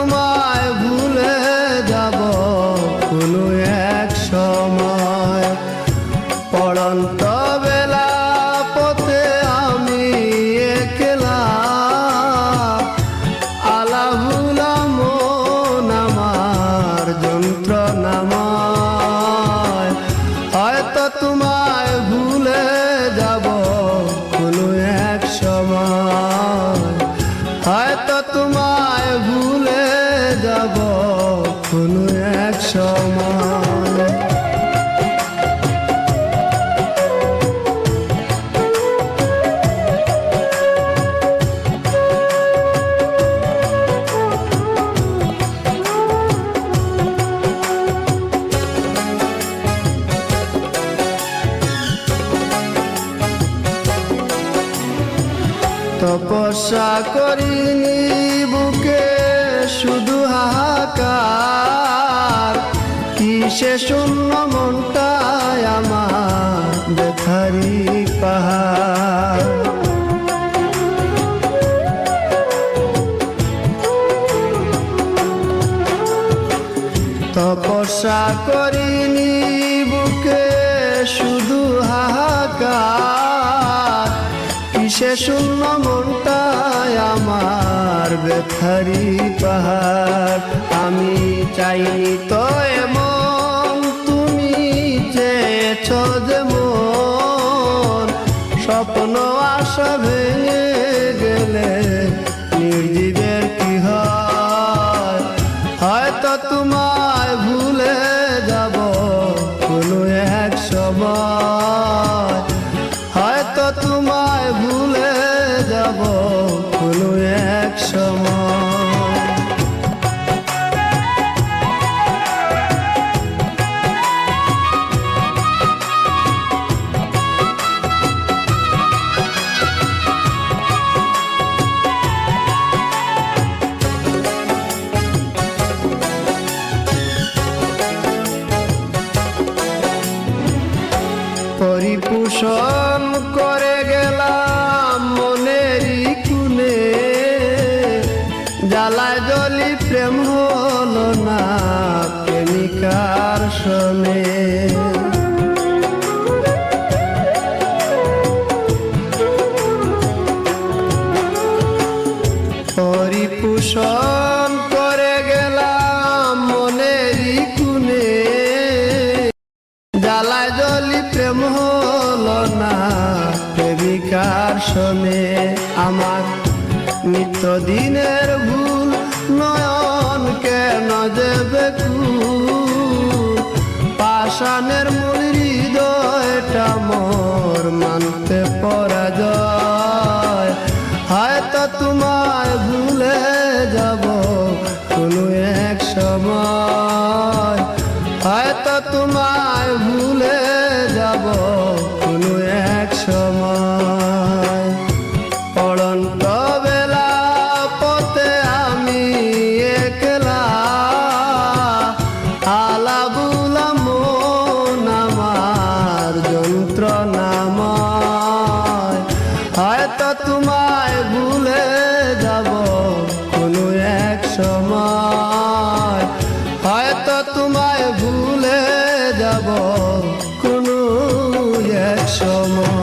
তোমায় ভুলে যাব কোনো এক সময়। পড়ন্ত বেলা পথে আমি একলা, আলা ভুলা মন আমার যন্ত্রণাময়। হয়তো তোমায় ভুলে যাব কোনো এক সময়, হয়তো তোমায় ভুলে যাব কোনো এক সময়। তপস্যা করিনি বুকে শুধু হাহাকার, কিসে শূন্য মনটায় আমার ব্যথারি পাহাড়। তপস্যা করিনি বুকে শুধু হাহাকার, কিসে শূন্য মনটায় আমার ব্যথারি পাহাড়। আমি চাইনি তো এমন, তুমি চেয়েছ যেমন। স্বপ্ন আশা ভেঙে গেলে নির্জীবের কি হয়। হয়তো তোমায় ভুলে যাব কোনো এক সময়, হয়তো তোমায় ভুলে যাব কোনো এক সময়। পরিপোষণ করে গেলাম মনেরই কুনে, জ্বালায় জলি প্রেম হলো না প্রেমিকার শোনে। পরিপোষণ করে গেলাম মনেরই কুনে, জ্বালায় জলি প্রেম হলো না প্রেমিকার শোনে। আমার নিত্যদিনের ভুল নয়ন কেন যে বেকুল, পাষাণের মূল হৃদয়টা মোর মানতে পরাজয়। হয়তো তোমায় ভুলে যাব কোনো এক সময়, হয়তো তোমায় ভুলে যাব কোনো এক সময়। পড়ন্ত বেলা পথে আমি একলা, আলা বুলা মন আমার যন্ত্রণাময়। হয়তো তোমায় ভুলে যাব কোনো এক সময়, হয়তো তোমায় ভুলে যাব কোনো এক সময়।